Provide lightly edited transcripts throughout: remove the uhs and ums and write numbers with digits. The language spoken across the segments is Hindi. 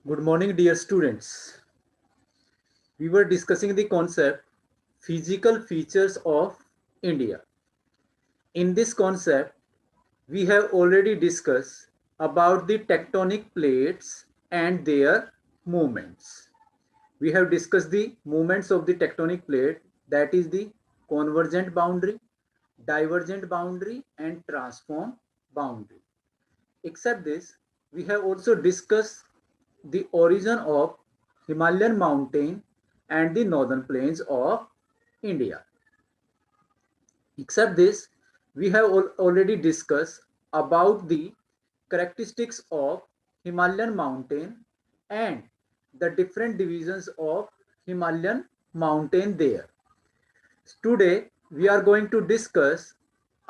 Good morning, dear students. We were discussing the concept physical features of India. In this concept, we have already discussed about the tectonic plates and their movements. We have discussed the movements of the tectonic plate, that is the convergent boundary, divergent boundary, and transform boundary. Except this, we have also discussed the origin of Himalayan mountain and the northern plains of India. Except this, we have already discussed about the characteristics of Himalayan mountain and the different divisions of Himalayan mountain there. Today, we are going to discuss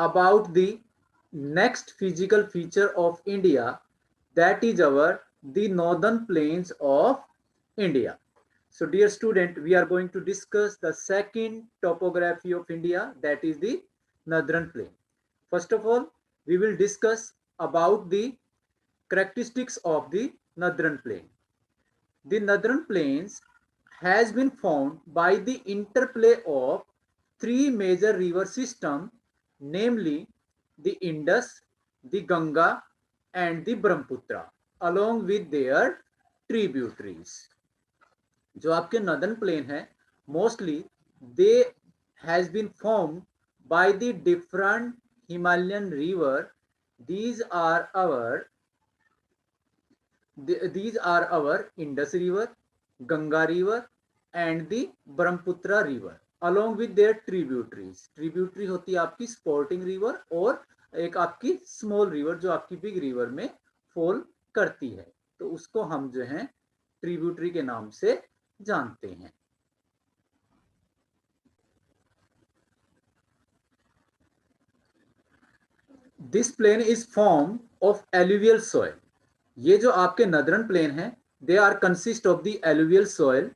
about the next physical feature of India, that is the northern plains of India. So dear student, we are going to discuss the second topography of India, that is the northern plain. First of all, we will discuss about the characteristics of the northern plain. The northern plains has been formed by the interplay of three major river systems, namely the Indus, the Ganga, and the Brahmaputra, along with their tributaries. जो आपके नॉर्दर्न प्लेन है, mostly they has been formed by the different Himalayan river. these are our these are our Indus River, Ganga River, and the Brahmaputra River, along with their tributaries. Tributary होती है आपकी स्पोर्टिंग रिवर और एक आपकी स्मॉल रिवर जो आपकी बिग रिवर में फॉल करती है, तो उसको हम जो है ट्रिब्यूटरी के नाम से जानते हैं. This plain is formed of alluvial soil. ये जो आपके नदरन प्लेन है, they are consist of the alluvial soil.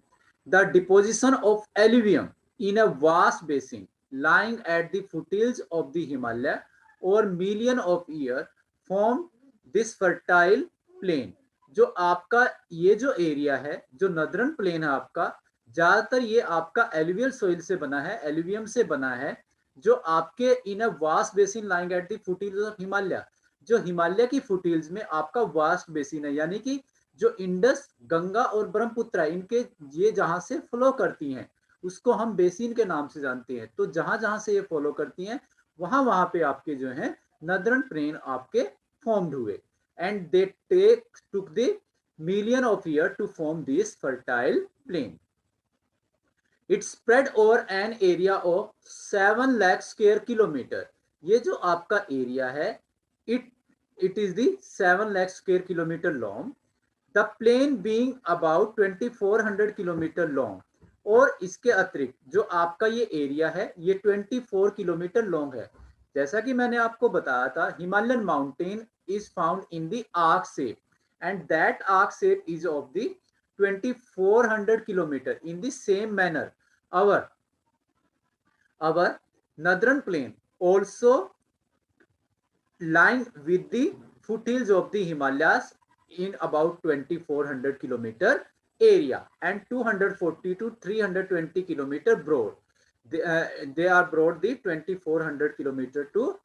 The deposition of alluvium in a vast basin lying at the foothills of the Himalaya over million of years form this fertile plain. जो आपका ये जो एरिया है, जो नदरन प्लेन है आपका, ज्यादातर ये आपका एलुवियल सोइल से बना है, एलुवियम से बना है, जो आपके in a vast basin lying at the foothills of Himalaya, जो हिमालय की फुटहिल्स में आपका वास्ट बेसिन है, यानी कि जो इंडस, गंगा और ब्रह्मपुत्र इनके ये जहां से फ्लो करती हैं उसको हम बेसिन के नाम से जानते हैं. तो जहां जहां से ये फॉलो करती हैं वहां वहां पे आपके जो है नदरन प्लेन आपके फॉर्म्ड हुए, and they took the million of years to form this fertile plain. It spread over an area of 7 lakh square kilometer. ये जो आपका एरिया है, it is the 7 lakh square kilometer long. The plain being about 2400 kilometer long. और इसके अतिरिक्त जो आपका ये एरिया है ये 24 किलोमीटर लॉन्ग है. जैसा कि मैंने आपको बताया था, Himalayan mountain is found in the arc shape, and that arc shape is of the 2400 kilometer. In the same manner, our northern plain also lying with the foothills of the Himalayas in about 2400 kilometer area and 240 to 320 kilometer broad. They are broad the 2400 kilometer to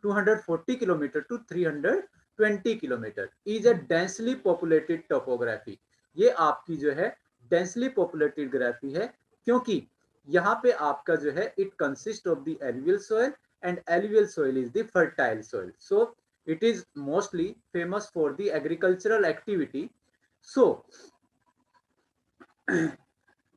240 kilometer to 320 kilometre is a densely populated topography. ये आपकी जो है densely populated ग्राफी है, क्योंकि यहाँ पे आपका जो है it consists of the alluvial soil, and alluvial soil is the fertile soil. So it is mostly famous for the agricultural activity. So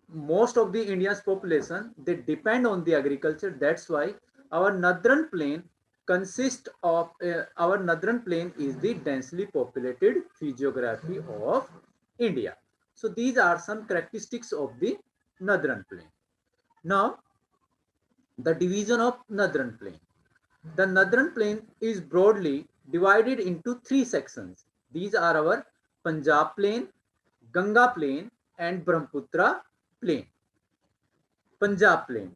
most of the India's population, they depend on the agriculture. That's why our northern plain consists of our northern plain is the densely populated physiography of India. So these are some characteristics of the northern plain. Now the division of northern plain. The northern plain is broadly divided into three sections. These are our Punjab plain, Ganga plain, and Brahmaputra plain. Punjab plain,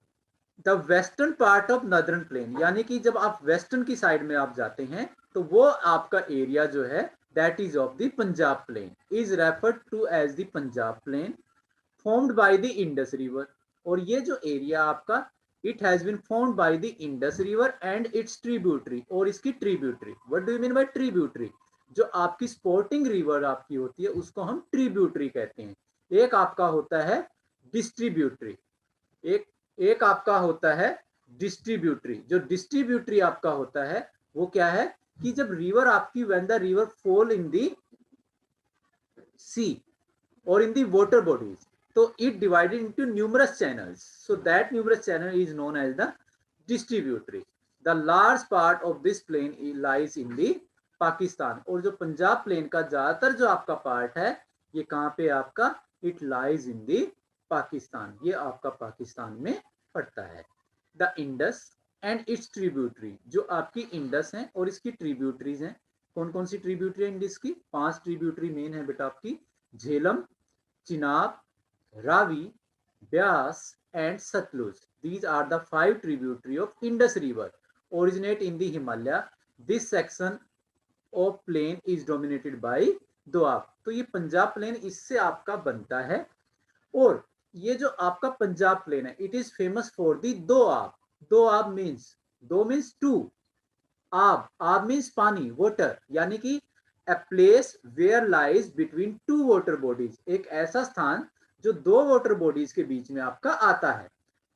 the western part of northern plain, यानी कि जब आप वेस्टर्न की साइड में आप जाते हैं तो वो आपका एरिया जो है that is of the Punjab plain is referred to as the Punjab plain formed by the Indus river. और ये जो एरिया आपका it has been formed by the Indus river and its tributary और इसकी tributary. What do you mean by tributary? जो आपकी स्पोर्टिंग रिवर आपकी होती है उसको हम ट्रिब्यूटरी कहते हैं. एक आपका होता है डिस्ट्रीब्यूटरी, एक आपका होता है डिस्ट्रीब्यूटरी. जो डिस्ट्रीब्यूटरी आपका होता है वो क्या है कि जब रिवर आपकी when the river fall in the sea or in the water bodies, so it divided into numerous channels, so that numerous channel is known as the distributary. The large part of this plain lies in the Pakistan. और जो पंजाब प्लेन का ज्यादातर जो आपका पार्ट है ये कहाँ पे आपका it lies in the Pakistan, ये आपका पाकिस्तान में पड़ता है. The Indus and its tributary, जो आपकी इंडस है और इसकी ट्रिब्यूटरीज हैं. कौन कौन सी ट्रिब्यूटरी है इंडस की? 5 ट्रिब्यूटरी मेन है बेटा आपकी, Jhelum, Chenab, Ravi, Beas and Satluj. These are the 5 tributaries of Indus River. Originate in the Himalaya. This section of plain is dominated by Doab. तो ये पंजाब प्लेन इससे आपका बनता है. और ये जो आपका पंजाब प्लेन है it is famous for the Doab. Doab means, दो मीन्स टू, आब मीन्स पानी, वाटर, यानी कि a place where lies between two water bodies. एक ऐसा स्थान जो दो वाटर बॉडीज के बीच में आपका आता है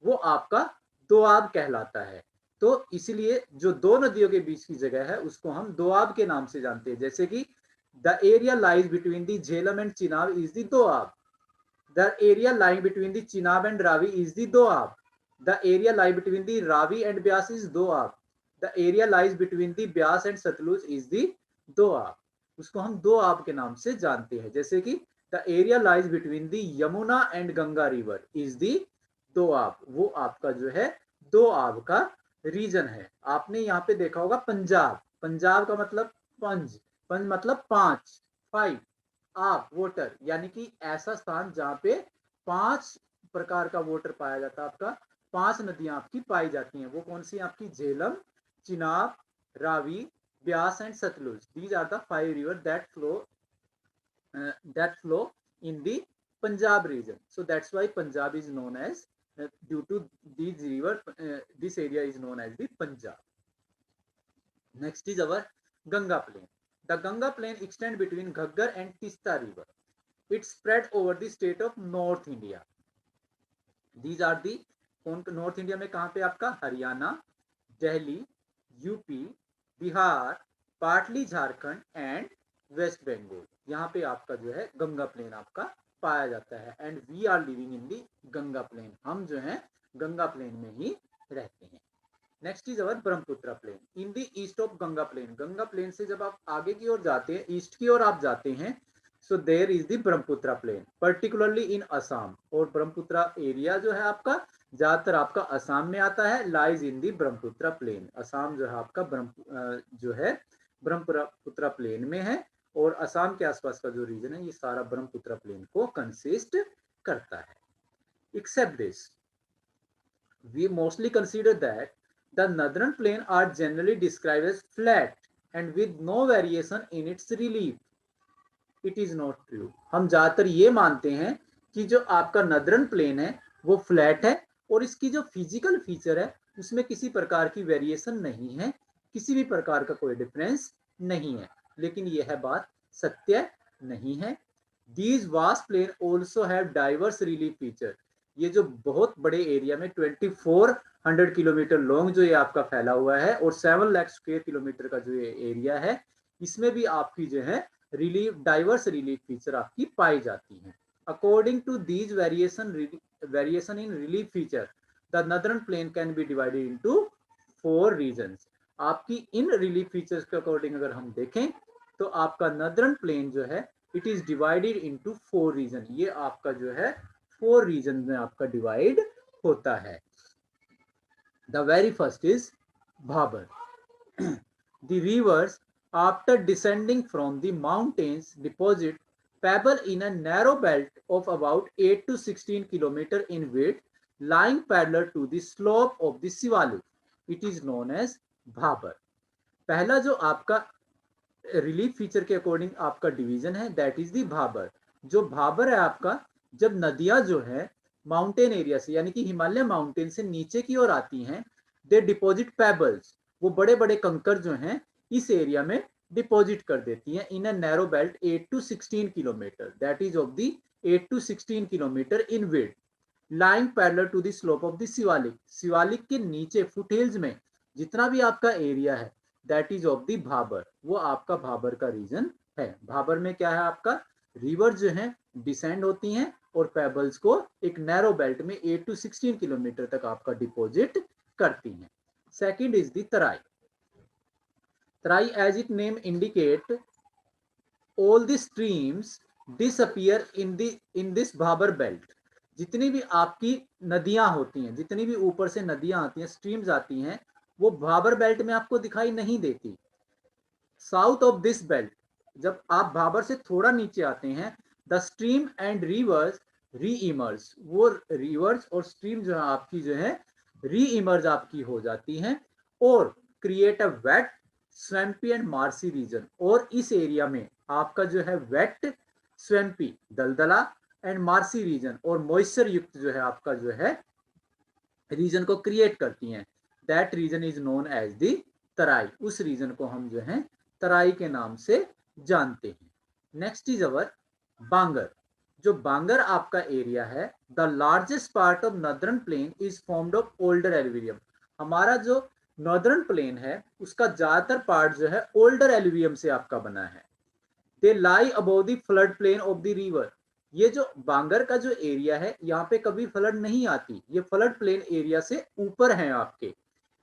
वो आपका दोआब कहलाता है. तो इसलिए जो दो नदियों के बीच की जगह है उसको हम दोआब के नाम से जानते हैं. जैसे कि the area lies between the Jhelum and Chenab is the doab. The area lying between the Chenab and Ravi is the doab. The area lies between the Ravi and Beas is doab. The area lies between the Beas and Sutlej is the doab. उसको हम दो आब के नाम से जानते हैं. जैसे कि the area lies between the Yamuna and Ganga river is the Doab. वो आपका जो है दो आब का रीजन है. आपने यहाँ पे देखा होगा पंजाब, पंजाब का मतलब पंज, पंज मतलब 5, 5, आब वाटर, यानी कि ऐसा स्थान जहाँ पे 5 प्रकार का वाटर पाया जाता है. आपका 5 नदियां आपकी पाई जाती हैं. वो कौन सी आपकी? Jhelum, Chenab, Ravi, Beas and Satluj. These are the 5 rivers that flow in the Punjab region. So that's why Punjab is known as, due to these rivers, this area is known as the Punjab. Next is our Ganga plain. The Ganga plain extends between Ghaggar and Tista river. It spread over the state of North India. These are the North India में कहाँ पे आपका? Haryana, Delhi, UP, Bihar, partly Jharkhand and West Bengal. यहाँ पे आपका जो है गंगा प्लेन आपका पाया जाता है. And we are living in the Ganga plain. हम जो है गंगा प्लेन में ही रहते हैं. Next is our Brahmaputra plain. In the east of Ganga plain. Ganga plain से जब आप आगे की ओर जाते हैं, ईस्ट की ओर आप जाते हैं, so there is the Brahmaputra plain, particularly in Assam. और ब्रह्मपुत्र एरिया जो है आपका ज्यादातर आपका असम में आता है. Lies in the Brahmaputra plain. Assam जो है आपका ब्रह्मपुत्र प्लेन में है. और असम के आसपास का जो रीजन है ये सारा ब्रह्मपुत्र प्लेन को कंसिस्ट करता है. Except this, we mostly consider that the northern plain are generally described as flat and with no variation in its relief. It is not true. हम ज्यादातर ये मानते हैं कि जो आपका नॉर्दर्न प्लेन है वो फ्लैट है और इसकी जो फिजिकल फीचर है उसमें किसी प्रकार की वेरिएशन नहीं है, किसी भी प्रकार का कोई डिफरेंस नहीं है. लेकिन यह बात सत्य नहीं है. These vast plain also have diverse relief feature. ये जो बहुत बड़े एरिया में 2400 किलोमीटर लॉन्ग जो ये आपका फैला हुआ है और 7 लाख स्क्वायर किलोमीटर का जो ये एरिया है इसमें भी आपकी जो है डाइवर्स रिलीफ फीचर आपकी पाई जाती है. According to these variation in relief feature, the northern plain can be divided into 4 regions. आपकी इन रिलीफ फीचर्स के अकॉर्डिंग अगर हम देखें तो आपका नॉर्दर्न प्लेन जो है it is divided into 4 region. ये आपका जो है 4 रीजन में आपका डिवाइड होता है. The very first is Bhabar. The reverse after descending from the mountains deposit pebble in a narrow belt of about 8 to 16 km in width lying parallel to the slope of the Siwalik. It is known as Bhabar. पहला जो आपका रिलीफ फीचर के अकॉर्डिंग आपका डिवीजन है, दैट इज दी भाबर। जो भाबर है आपका, जब नदियां जो है माउंटेन एरिया से यानी कि हिमालय माउंटेन से नीचे की ओर आती हैं, दे डिपॉजिट पेबल्स, वो बड़े बड़े कंकर जो हैं इस एरिया में डिपॉजिट कर देती हैं in a narrow belt 8 to 16 kilometre, that is of the 8 to 16 kilometre in width, lying parallel to the slope of the Shivalik. Shivalik के नीचे फुटहिल्स में जितना भी आपका एरिया है that is of the Bhabar, वो आपका भाबर का रीजन है। भाबर में क्या है आपका, रिवर जो है डिसेंड होती हैं और पेबल्स को एक नैरो बेल्ट में 8 to 16 किलोमीटर तक आपका डिपॉजिट करती हैं। Second is the Terai. Terai as it name indicate all the streams disappear in this Bhabar belt. जितनी भी आपकी नदियां होती हैं, जितनी भी ऊपर से नदियां आती हैं, स्ट्रीम्स आती हैं, वो भाबर बेल्ट में आपको दिखाई नहीं देती। साउथ ऑफ दिस बेल्ट, जब आप भाबर से थोड़ा नीचे आते हैं, द स्ट्रीम एंड रिवर्स री इमर्ज, वो रिवर्स और स्ट्रीम जो है आपकी जो है री इमर्ज आपकी हो जाती हैं और create a wet swampy and marshy region. और इस एरिया में आपका जो है वेट स्वैम्पी दलदला एंड मार्सी रीजन और मॉइस्चर युक्त जो है आपका जो है रीजन को क्रिएट करती हैं, that region is known as the Terai. उस रीजन को हम जो है तराई के नाम से जानते हैं। नेक्स्ट इज अवर बांगर। जो बांगर आपका एरिया है, the largest part of northern plane is formed of older alluvium. हमारा जो नॉर्दर्न प्लेन है उसका ज्यादातर पार्ट जो है ओल्डर एल्यूवियम से आपका बना है। They lie above the flood plain of the river. ये जो बांगर का जो एरिया है यहाँ पे कभी फ्लड नहीं आती, ये फ्लड प्लेन एरिया से ऊपर है आपके।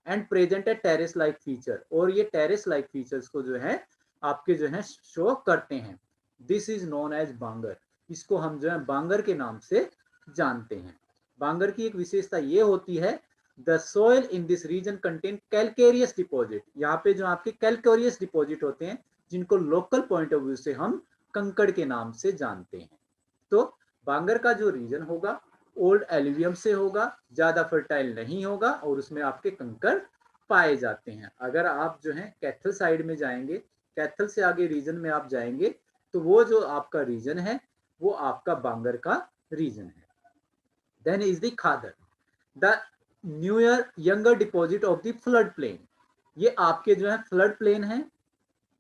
एंड प्रेजेंट है टेरेस लाइक फीचर, और ये टेरेस लाइक फीचर्स को जो है आपके जो है शो करते हैं। दिस इज नोन एज बांगर। इसको हम जो है बांगर के नाम से जानते हैं। बांगर की एक विशेषता ये होती है, the soil in this region contain calcareous deposit. यहाँ पे जो आपके कैलकेरियस डिपॉजिट होते हैं जिनको लोकल पॉइंट ऑफ व्यू से हम कंकड़ के नाम से जानते हैं। तो बांगर का जो रीजन होगा ओल्ड एल्यूवियम से होगा, ज्यादा फर्टाइल नहीं होगा और उसमें आपके कंकड़ पाए जाते हैं। अगर आप जो है कैथल साइड में जाएंगे, कैथल से आगे रीजन में आप जाएंगे तो वो जो आपका रीजन है वो आपका बांगर का रीजन है। Then is the Khadar, the newer younger deposit of the flood plain. ये आपके जो है फ्लड प्लेन है,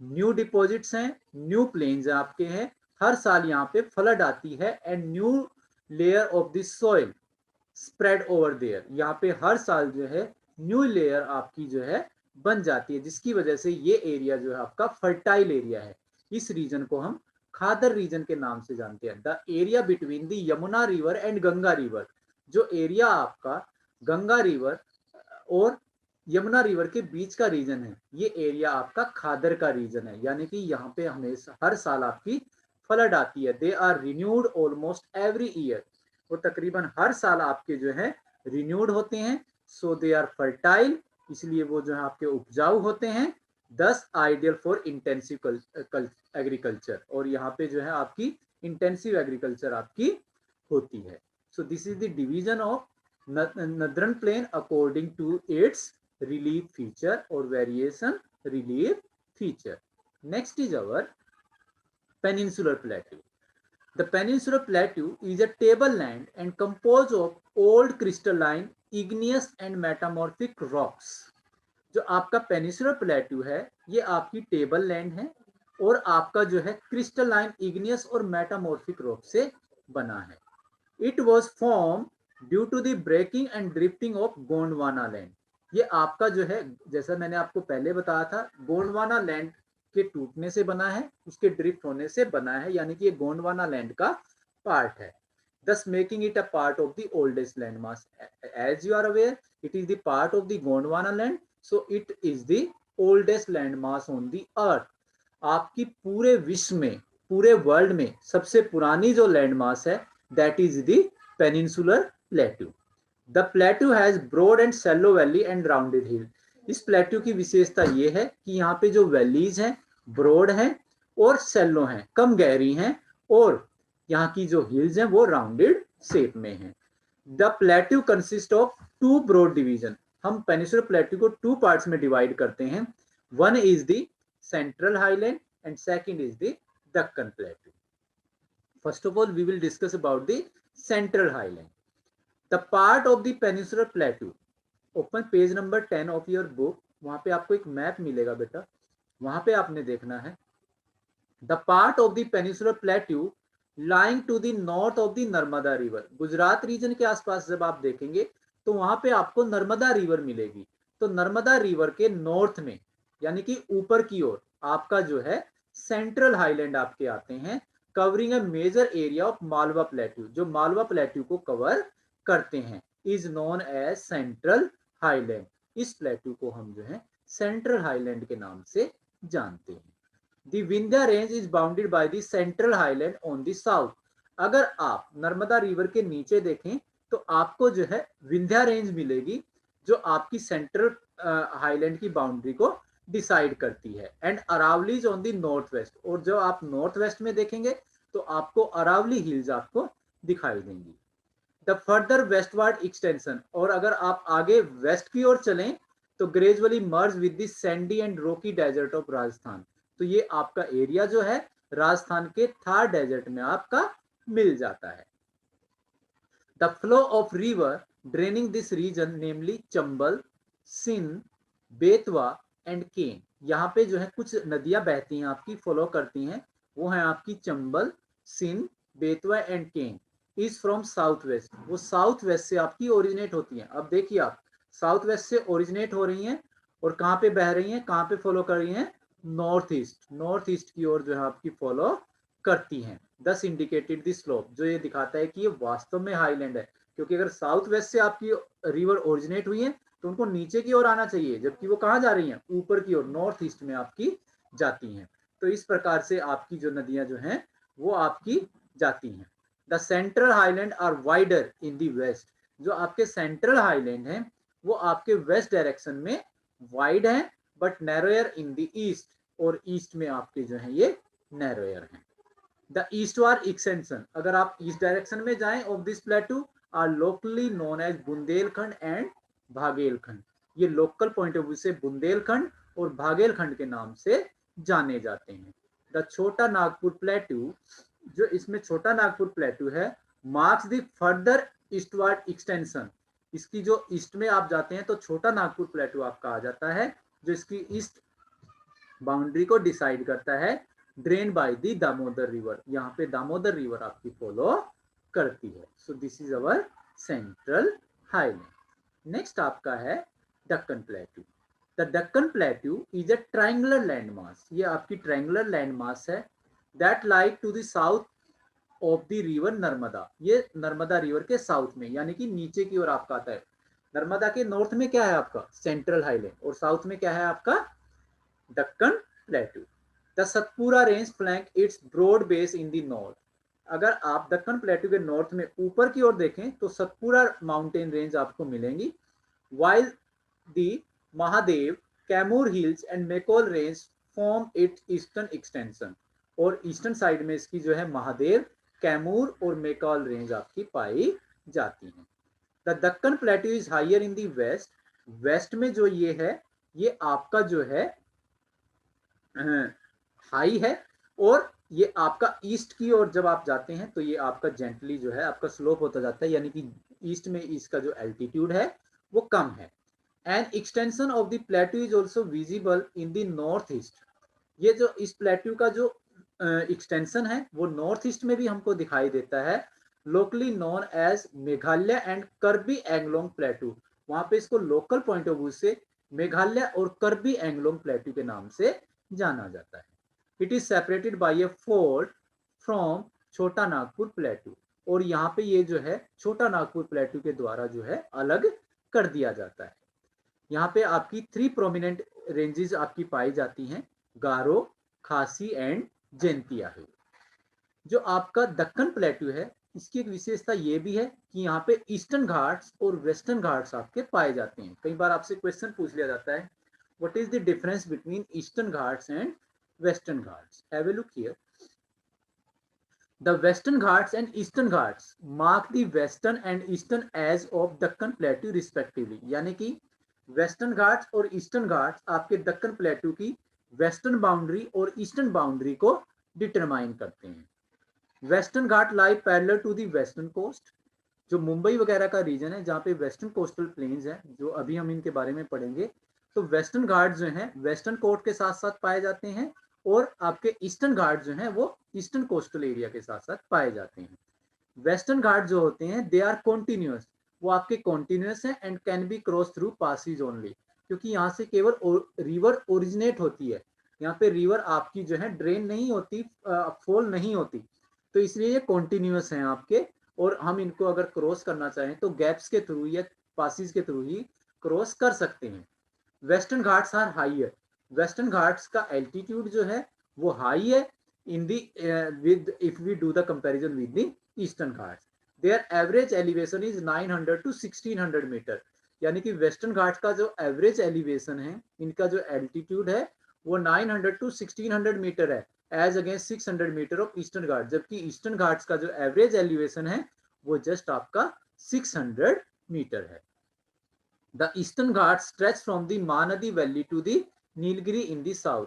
न्यू डिपॉजिट्स हैं, न्यू प्लेन्स हैं आपके हैं। हर साल यहाँ पे फ्लड आती है and new layer of the soil spread over there. यहाँ पे हर साल जो है न्यू लेयर आपकी जो है बन जाती है, जिसकी वजह से ये एरिया जो है आपका फर्टाइल एरिया है। इस रीजन को हम खादर रीजन के नाम से जानते हैं। The area between the Yamuna river and Ganga river, जो एरिया आपका गंगा रिवर और यमुना रिवर के बीच का रीजन है, ये एरिया आपका खादर का रीजन है। यानी कि यहाँ पे हमेशा हर साल आपकी फ्लड आती है। They are renewed almost every year, वो तकरीबन हर साल आपके जो है रिन्यूड होते हैं। सो दे आर फर्टाइल, इसलिए वो जो है आपके उपजाऊ होते हैं। दस आइडियल फॉर इंटेंसिव एग्रीकल्चर, और यहाँ पे जो है आपकी इंटेंसिव एग्रीकल्चर आपकी होती है। So this is the division of northern plain according to its relief feature or variation relief feature. Next is our peninsular plateau. The peninsular plateau is a tableland and composed of old crystalline igneous and metamorphic rocks. जो आपका पेनिसुलर प्लेट्यू है ये आपकी टेबल लैंड है और आपका जो है क्रिस्टलाइन इग्नियस और मेटामॉर्फिक रॉक से बना है। It was form due to the breaking and drifting of Gondwana land. ये आपका जो है, जैसा मैंने आपको पहले बताया था, गोंडवाना लैंड के टूटने से बना है, उसके ड्रिफ्ट होने से बना है, यानी कि ये गोंडवाना लैंड का पार्ट है। thus making it a part of the oldest landmass. As you are aware, it is the part of the Gondwana land, so it is the oldest landmass on the earth. आपकी पूरे विश्व में, पूरे वर्ल्ड में सबसे पुरानी जो लैंडमास है that is the peninsular plateau. The plateau has broad and shallow valley and rounded hill. इस प्लेट्यू की विशेषता ये है कि यहाँ पे जो वैलीज हैं ब्रॉड हैं और सैलो हैं, कम गहरी हैं, और यहाँ की जो हिल्स हैं वो राउंडेड शेप में हैं। The plateau consist of two broad division. हम पेनिनसुलर प्लेट्यू को टू पार्ट्स में डिवाइड करते हैं। One is the central highland and second is the Deccan Plateau. First of all, we will discuss about the Central Highland. The part of the Peninsular Plateau. Open page number 10 of your book. वहां पे आपको एक मैप मिलेगा बेटा, वहां पे आपने देखना है. The part of the Peninsular Plateau lying to the north of the Narmada river. Gujarat region के आसपास जब आप देखेंगे तो वहां पे आपको नर्मदा रिवर मिलेगी. तो नर्मदा रिवर के नॉर्थ में यानी कि ऊपर की ओर आपका जो है सेंट्रल हाईलैंड आपके आते हैं, covering a major area of Malwa plateau, जो मालवा प्लेट्यू को कवर करते हैं, is known as central highland. इस प्लेट्यू को हम जो है सेंट्रल हाईलैंड के नाम से जानते हैं. The Vindhya range is bounded by the central highland on the south. अगर आप नर्मदा रिवर के नीचे देखें तो आपको जो है विंध्या रेंज मिलेगी जो आपकी सेंट्रल हाईलैंड की बाउंड्री को डिसाइड करती है. And Aravalli is on the north west. और जो आप नॉर्थ वेस्ट में देखेंगे तो आपको अरावली हिल्स आपको दिखाई देंगी. The further westward extension. और अगर आप आगे वेस्ट की ओर चलें तो gradually merge with the sandy and rocky desert of Rajasthan. तो ये आपका एरिया जो है राजस्थान के थार डेजर्ट में आपका मिल जाता है. The flow of river draining this region namely Chambal, Sindh, Betwa and Ken. यहाँ पे जो है कुछ नदियां बहती हैं आपकी, फॉलो करती हैं, वो है आपकी Chambal, Sindh, Betwa and Ken. Is from south west. वो साउथ वेस्ट से आपकी ओरिजिनेट होती हैं. अब देखिए आप, साउथ वेस्ट से ओरिजिनेट हो रही हैं और कहाँ पे बह रही हैं, कहाँ पे फॉलो कर रही हैं, नॉर्थ ईस्ट. नॉर्थ ईस्ट की ओर जो है आपकी फॉलो करती हैं. दस इंडिकेटेड द स्लोप, जो ये दिखाता है कि ये वास्तव में हाईलैंड है, क्योंकि अगर साउथ वेस्ट से आपकी रिवर ओरिजिनेट हुई है तो उनको नीचे की ओर आना चाहिए, जबकि वो कहाँ जा रही हैं, ऊपर की ओर, नॉर्थ ईस्ट में आपकी जाती हैं. तो इस प्रकार से आपकी जो नदियां जो हैं वो आपकी जाती हैं. The central highland are wider in the west. जो आपके सेंट्रल हाईलैंड हैं वो आपके वेस्ट डायरेक्शन में वाइड है, but narrower in the east. और ईस्ट में आपके जो है ये नैरोयर हैं. द ईस्टवर्ड एक्सटेंशन, अगर आप ईस्ट डायरेक्शन में जाएं of this plateau, are locally known as Bundelkhand and Baghelkhand. ये लोकल पॉइंट ऑफ व्यू से बुंदेलखंड और भागेलखंड के नाम से जाने जाते हैं. द छोटा नागपुर प्लेटू, जो इसमें छोटा नागपुर प्लेटू है, marks the further eastward extension. इसकी जो ईस्ट में आप जाते हैं तो छोटा नागपुर प्लेटू आपका आ जाता है, जो इसकी ईस्ट बाउंड्री को डिसाइड करता है, drain by the Damodar river. यहाँ पे दामोदर रिवर आपकी फॉलो करती है. So this is our central highland. Next आपका है Deccan plateau. The Deccan plateau is a triangular land mass. ये आपकी ट्रायंगुलर लैंड मास है that like to the south of the river Narmada. ये नर्मदा रिवर के साउथ में यानी कि नीचे की ओर आपका आता है. नर्मदा के नॉर्थ में क्या है आपका सेंट्रल हाईलैंड, और साउथ में क्या है आपका Deccan plateau. The Satpura range flank its broad base in the north. अगर आप दक्कन प्लेट्यू के नॉर्थ में ऊपर की ओर देखें तो सतपुरा माउंटेन रेंज आपको मिलेंगी, while the Mahadev, Kaimur Hills and Mekol Range form its eastern extension. और ईस्टर्न साइड में इसकी जो है महादेव, कैमूर और मेकॉल रेंज आपकी पाई जाती हैं. The Deccan plateau is higher in the west. West में जो ये है ये आपका जो है हाई है, और ये आपका ईस्ट की ओर जब आप जाते हैं तो ये आपका जेंटली जो है आपका स्लोप होता जाता है, यानी कि ईस्ट में इसका जो एल्टीट्यूड है वो कम है. And extension of the plateau is also visible in the north east. ये जो इस प्लेट्यू का जो एक्सटेंशन है वो नॉर्थ ईस्ट में भी हमको दिखाई देता है, locally known as Meghalaya and Karbi Anglong plateau. वहां पे इसको लोकल पॉइंट ऑफ व्यू से मेघालय और कर्बी एंगलोंग प्लेट्यू के नाम से जाना जाता है. It is separated by a fold from छोटा नागपुर प्लेट्यू. और यहाँ पे ये जो है छोटा नागपुर प्लेट्यू के द्वारा जो है अलग कर दिया जाता है. यहाँ पे आपकी 3 प्रोमिनेंट रेंजेस आपकी पाई जाती हैं, गारो, खासी एंड जैंतिया है. जो आपका दक्कन प्लेट्यू है इसकी एक विशेषता ये भी है कि यहाँ पे ईस्टर्न घाट्स और वेस्टर्न घाट्स आपके पाए जाते हैं. कई बार आपसे क्वेश्चन पूछ लिया जाता है, what is the difference between eastern Ghats and western Ghats. Have a look here. The Western Ghats and Eastern Ghats mark the western and eastern edge of Deccan Plateau respectively. यानी कि वेस्टर्न घाट्स और ईस्टर्न घाट्स आपके दक्कन प्लेट्यू की वेस्टर्न बाउंड्री और ईस्टर्न बाउंड्री को डिटरमाइन करते हैं। Western Ghat lie parallel to the western coast, जो मुंबई वगैरह का रीजन है जहाँ पे वेस्टर्न कोस्टल प्लेन्स हैं, जो अभी हम इनके बारे में पढ़ेंगे, तो वेस्टर्न घाट जो हैं वेस्टर्न कोस्ट के साथ साथ पाए जाते हैं और आपके ईस्टर्न घाट जो हैं वो ईस्टर्न कोस्टल एरिया के साथ साथ पाए जाते हैं। वेस्टर्न घाट जो होते हैं दे आर कॉन्टिन्यूस, वो आपके कॉन्टिन्यूस हैं and can be cross through passes only, क्योंकि यहाँ से केवल रिवर ओरिजिनेट होती है, यहाँ पे रिवर आपकी जो है ड्रेन नहीं होती, फॉल नहीं होती, तो इसलिए ये कॉन्टिन्यूस हैं आपके, और हम इनको अगर क्रॉस करना चाहें तो गैप्स के थ्रू या पासिस के थ्रू ही क्रॉस कर सकते हैं। Western Ghats are higher, western Ghats का एल्टीट्यूड जो है वो हाई है in the with if we do the comparison with the eastern Ghats, their average elevation is 900 to 1600 metre, यानी कि वेस्टर्न घाट का जो एवरेज एलिवेशन है, इनका जो एल्टीट्यूड है वो 900 to 1600 मीटर है as against 600 metre of eastern Ghat, जबकि ईस्टर्न घाट्स का जो एवरेज एलिवेशन है वो जस्ट आपका 600 मीटर है। The Eastern Ghat stretch from the Mahanadi valley to the Nilgiri in the south,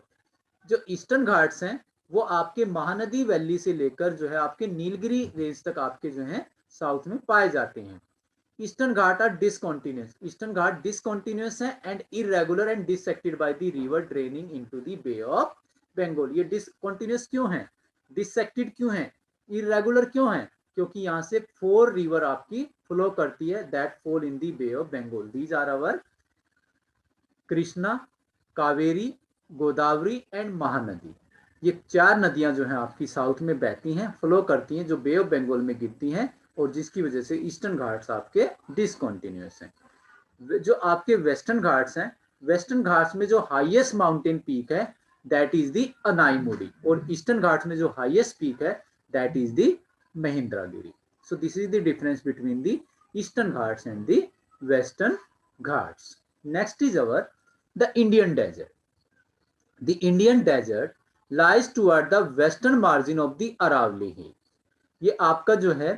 जो ईस्टर्न घाट्स हैं वो आपके महानदी वैली से लेकर जो है आपके नीलगिरी रेंज तक आपके जो है साउथ में पाए जाते हैं। Eastern Ghat are discontinuous, eastern Ghat discontinuous है and irregular and dissected by the river draining into the Bay of Bengal. ये डिसकॉन्टिन्यूस क्यों है, डिसेक्टेड क्यों है, इरेगुलर क्यों है, क्योंकि यहाँ से 4 रिवर आपकी फ्लो करती है that fall in the Bay of Bengal. These are our Krishna, Kaveri, Godavari and Mahanadi. ये 4 नदियां जो हैं आपकी साउथ में बहती हैं, फ्लो करती हैं, जो बे ऑफ बंगाल में गिरती हैं, और जिसकी वजह से ईस्टर्न घाट्स आपके डिसकॉन्टिन्यूस हैं। जो आपके वेस्टर्न घाट्स हैं, वेस्टर्न घाट्स में जो हाईएस्ट माउंटेन पीक है दैट इज द अनाईमुडी, और ईस्टर्न घाट्स में जो हाईएस्ट पीक है that is the Mahendragiri. So this is the difference between the eastern Ghats and the western Ghats. Next is our the Indian desert. The Indian desert lies toward the western margin of the Aravalli Hill. ये आपका जो है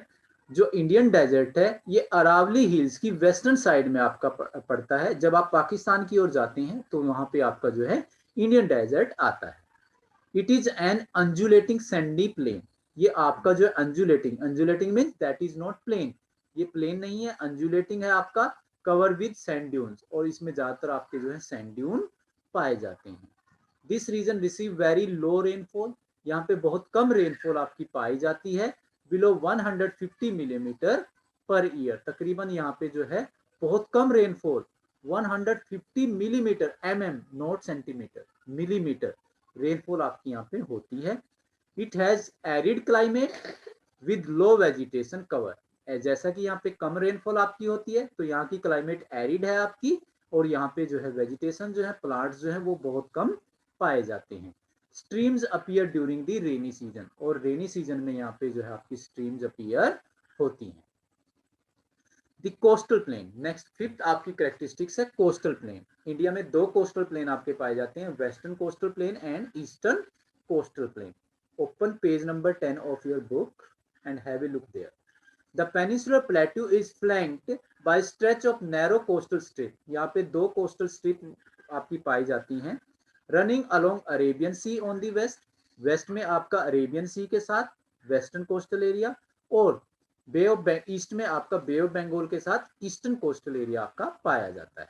जो इंडियन डेजर्ट है ये अरावली हिल्स की वेस्टर्न साइड में आपका पड़ता है। जब आप पाकिस्तान की ओर जाते हैं तो वहां पे आपका जो है इंडियन डेजर्ट आता है। It is an undulating sandy plain, ये आपका जो है undulating means that is not plain, ये प्लेन नहीं है, अंजुलेटिंग है आपका, कवर विद सैंड ड्यून्स, और इसमें ज्यादातर आपके जो है सैंड ड्यून पाए जाते हैं। This region receive very low rainfall, यहाँ पे बहुत कम रेनफॉल आपकी पाई जाती है, बिलो 150 मिलीमीटर पर ईयर, तकरीबन यहाँ पे जो है बहुत कम rainfall 150 millimetre, not centimetre, millimetre rainfall आपकी यहाँ पे होती है। It has arid climate with low vegetation cover, जैसा कि यहाँ पे कम रेनफॉल आपकी होती है तो यहाँ की क्लाइमेट एरिड है आपकी, और यहाँ पे जो है वेजिटेशन जो है प्लांट्स जो है वो बहुत कम पाए जाते हैं। Streams appear during the rainy season, और रेनी सीजन में यहाँ पे जो है आपकी स्ट्रीम्स अपीयर होती हैं। The coastal plain, next fifth आपकी कैरेक्टरिस्टिक्स है कोस्टल प्लेन। इंडिया में 2 कोस्टल प्लेन आपके पाए जाते हैं, western coastal plain and eastern coastal plain. Open page number 10 of your book and have a look there. The peninsular plateau is flanked by stretch of narrow coastal strip, यहाँ पे 2 कोस्टल स्ट्रिप आपकी पाई जाती हैं, running along Arabian sea on the west, west में आपका अरेबियन सी के साथ वेस्टर्न कोस्टल एरिया, और बे ऑफ ईस्ट में आपका बे ऑफ बंगाल के साथ ईस्टर्न कोस्टल एरिया आपका पाया जाता है।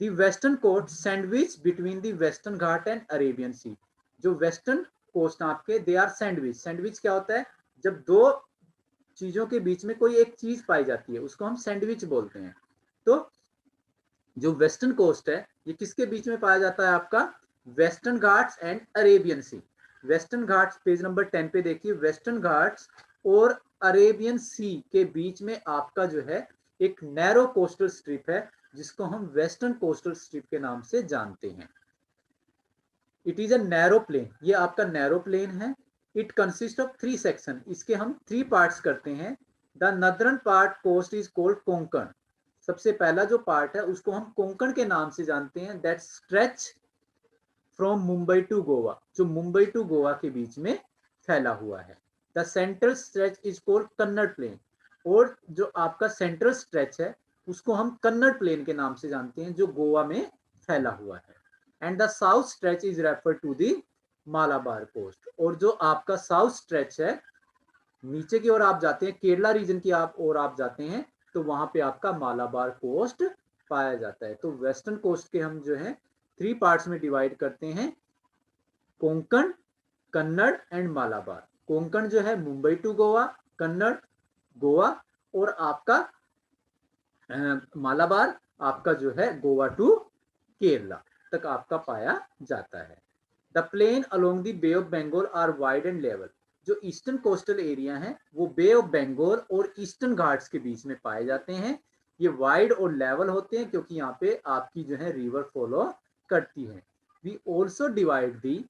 The western coast sandwich between the western Ghat and Arabian Sea, जो वेस्टर्न कोस्ट आपके दे आर सैंडविच, सैंडविच क्या होता है, जब 2 चीजों के बीच में कोई एक चीज पाई जाती है उसको हम सैंडविच बोलते हैं। तो जो वेस्टर्न कोस्ट है ये किसके बीच में पाया जाता है, आपका Western Ghats and Arabian sea. Western Ghats page number 10 पे देखिए, वेस्टर्न घाट्स और अरेबियन सी के बीच में आपका जो है एक नैरो कोस्टल स्ट्रिप है जिसको हम वेस्टर्न कोस्टल स्ट्रिप के नाम से जानते हैं। It is a narrow plain, ये आपका नैरो प्लेन है। इट कंसिस्ट ऑफ 3 सेक्शन, इसके हम 3 पार्ट्स करते हैं। The northern part coast is called Konkan, सबसे पहला जो पार्ट है उसको हम कोंकण के नाम से जानते हैं, that stretch from Mumbai to Goa, जो मुंबई टू गोवा के बीच में फैला हुआ है। The central stretch is called Kannada plain, और जो आपका सेंट्रल स्ट्रेच है उसको हम कन्नड़ प्लेन के नाम से जानते हैं जो गोवा में फैला हुआ है। And the south stretch is refer to the Malabar coast. और जो आपका साउथ स्ट्रेच है, नीचे की ओर आप जाते हैं, केरला रीजन की ओर आप जाते हैं, तो वहां पे आपका मालाबार कोस्ट पाया जाता है। तो वेस्टर्न कोस्ट के हम जो है 3 पार्ट्स में डिवाइड करते हैं, कोंकण, कन्नड़ एंड मालाबार। कोंकण जो है मुंबई टू गोवा, कन्नड़ गोवा, और आपका मालाबार आपका जो है गोवा टू केरला तक आपका पाया जाता है। The plain along the Bay of Bengal are wide and level. जो ईस्टर्न कोस्टल एरिया है वो बे ऑफ बंगाल और ईस्टर्न घाट्स के बीच में पाए जाते हैं। ये वाइड और लेवल होते हैं क्योंकि यहाँ पे आपकी जो है रिवर फॉलो करती है। We also divide the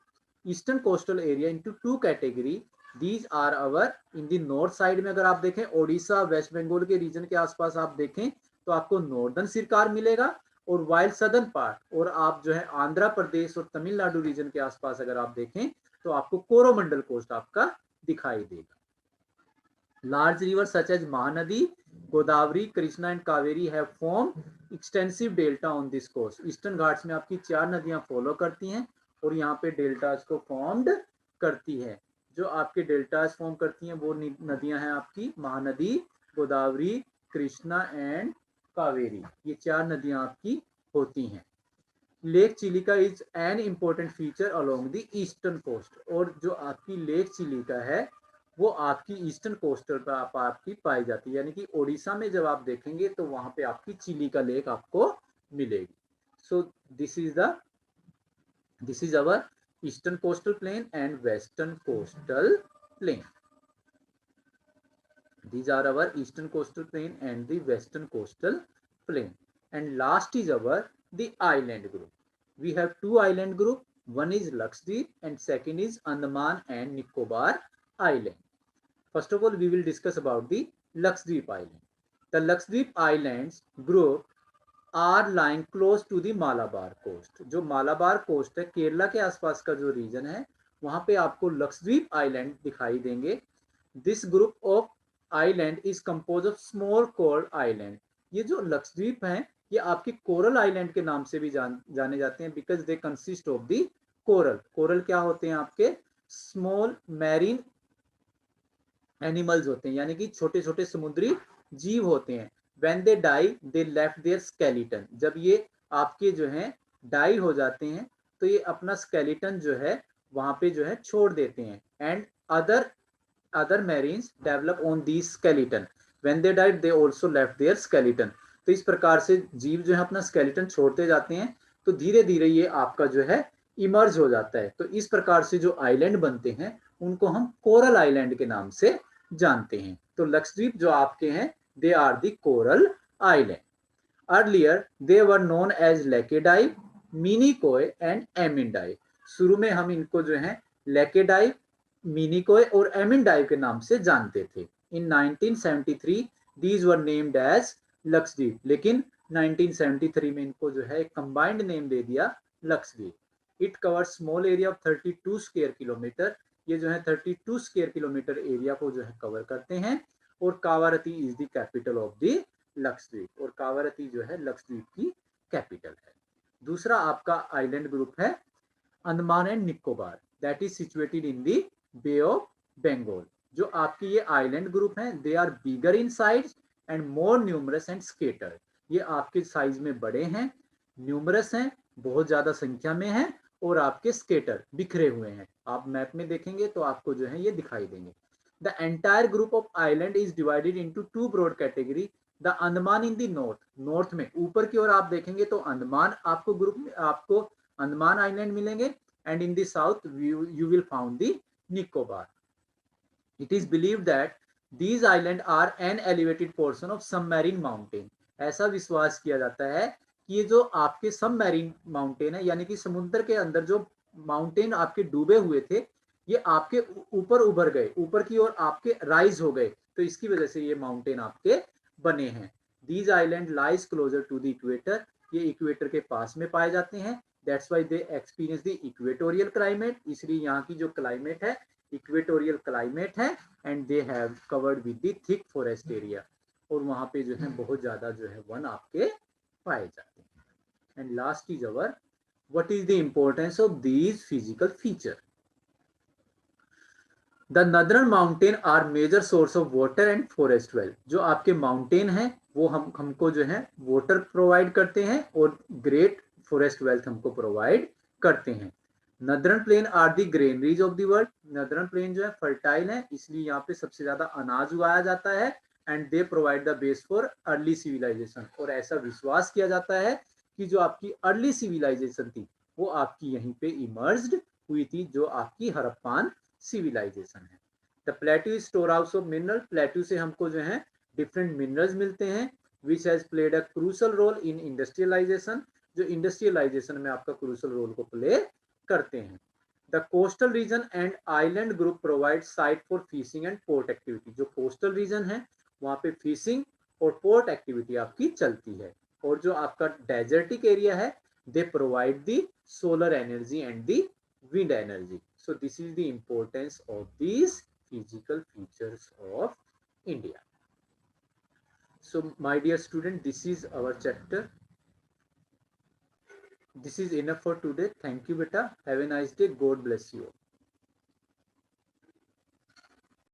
eastern coastal area into 2 category. These are our in the north side में अगर आप देखें, ओडिशा वेस्ट बंगाल के रीजन के आसपास आप देखें तो आपको नॉर्दर्न सिरकार मिलेगा, और वाइल्ड सदर्न पार्ट, और आप जो है आंध्र प्रदेश और तमिलनाडु रीजन के आसपास अगर आप देखें तो आपको कोरोमंडल कोस्ट आपका दिखाई देगा। Large river such as Mahanadi, Godavari, Krishna and Kaveri have form extensive delta on this coast. Eastern Ghats में आपकी 4 नदियां फॉलो करती हैं और यहाँ पे डेल्टाज को फॉर्म्ड करती है। जो आपके डेल्टाज फॉर्म करती हैं वो नदियां हैं आपकी महानदी, गोदावरी, कृष्णा एंड कावेरी। ये 4 नदियां आपकी होती हैं। Lake Chilika is an important feature along the eastern coast. और जो आपकी लेक चिलिका है वो आपकी ईस्टर्न कोस्टल पर आपकी पाई जाती है, यानी कि ओडिशा में जब आप देखेंगे तो वहां पे आपकी चिलिका लेक आपको मिलेगी। सो this is our eastern coastal plain and western coastal plane. These are our eastern coastal plain and the western coastal plain. And last is our the island group. We have 2 island group. One is Lakshadweep and second is Andaman and Nicobar Island. First of all, we will discuss about the Lakshadweep Island. The Lakshadweep Islands group are lying close to the Malabar coast. जो मालाबार कोस्ट है, केरला के आसपास का जो रीजन है, वहां पे आपको लक्षद्वीप आइलैंड दिखाई देंगे। This group of island is compose of small coral island. ये जो लक्षद्वीप हैं ये आपके कोरल आइलैंड के नाम से भी जाने जाते हैं, because they consist of the coral. Coral क्या होते हैं आपके? स्मॉल मैरीन एनिमल्स होते हैं, यानी कि छोटे छोटे समुद्री जीव होते हैं। When they die they left their skeleton. जब ये आपके जो है डाई हो जाते हैं तो ये अपना स्केलेटन जो है वहां पे जो है छोड़ देते हैं। And other marines develop on these skeleton. When they died, they also left their skeleton. तो इस प्रकार से जीव जो है अपना स्केलेटन छोड़ते जाते हैं, तो धीरे धीरे ये आपका जो है इमर्ज हो जाता है। तो इस प्रकार से जो आइलैंड बनते हैं उनको हम कोरल आइलैंड के नाम से जानते हैं। तो लक्षद्वीप जो आपके हैं they are the coral island. Earlier they were known as Laccadive, Minicoy and Amindivi. शुरू में हम इनको जो है लेकेडाई, मिनिकोय और एमिंडाई के नाम से जानते थे। In 1973 these were named as Lakshadweep, लेकिन 1973 में इनको जो है एक कंबाइंड नेम दे दिया Lakshadweep. It cover small area of 32 square kilometre. ये जो है 32 स्क्वायर किलोमीटर एरिया को जो है कवर करते हैं। और Kavaratti is the capital of the Lakshadweep, और कावारती जो है लक्षद्वीप की कैपिटल है। दूसरा आपका आइलैंड ग्रुप है Andaman and Nicobar, that is situated in the bay of Bengal. जो आपकी ये आइलैंड ग्रुप हैं they are bigger in size and more numerous and scattered. ये आपके साइज में बड़े हैं, न्यूमरस हैं, बहुत ज्यादा संख्या में हैं, और आपके स्केटर बिखरे हुए हैं। आप मैप में देखेंगे तो आपको जो है ये दिखाई देंगे। The entire group of island is divided into 2 broad category. The Andaman in the north, north में ऊपर की ओर आप देखेंगे तो अंडमान आपको ग्रुप में आपको अंडमान आइलैंड मिलेंगे, and in the south you will found the Nicobar. It is believed that these islands are an elevated portion of submarine mountain. ऐसा विश्वास किया जाता है कि ये जो आपके सबमरीन माउंटेन है, यानी कि समुद्र के अंदर जो माउंटेन आपके डूबे हुए थे, ये आपके ऊपर उभर गए, ऊपर की ओर आपके राइज हो गए, तो इसकी वजह से ये माउंटेन आपके बने हैं। These islands lies closer to the equator. ये इक्वेटर के पास में पाए जाते हैं। That's why they experience the equatorial climate. इसलिए यहाँ की जो क्लाइमेट है इक्वेटोरियल क्लाइमेट है, and they have covered with the thick forest area. और वहां पे जो है बहुत ज्यादा जो है वन आपके पाए जाते हैं। And last is our what is the importance of these physical feature? The northern mountain are major source of water and forest wealth. जो आपके माउंटेन हैं वो हमको जो है वाटर प्रोवाइड करते हैं और ग्रेट फॉरेस्ट वेल्थ हमको प्रोवाइड करते हैं. Northern plain are the granaries of the world. Northern plain जो है फर्टाइल है, इसलिए यहाँ पे सबसे ज्यादा अनाज उगाया जाता है. And they provide the base for early civilization. और ऐसा विश्वास किया जाता है कि जो आपकी अर्ली सिविलाइजेशन थी वो आपकी यहीं पे इमर्ज्ड हुई थी, जो आपकी हड़प्पान सिविलाइजेशन है. The plateau store house of mineral. Plateau से हमको जो है डिफरेंट मिनरल्स मिलते हैं which has played a crucial role in industrialization. जो इंडस्ट्रियलाइजेशन में आपका क्रूशल रोल को प्ले करते हैं. The coastal region and island group provide site for fishing and port activity. जो कोस्टल रीजन है वहां पे फिशिंग और पोर्ट एक्टिविटी आपकी चलती है. और जो आपका डेजर्टिक एरिया है दे provide the solar energy and the wind energy. So this is the importance of these physical features of India. So my dear student, this is our chapter. This is enough for today. Thank you beta. Have a nice day. God bless you.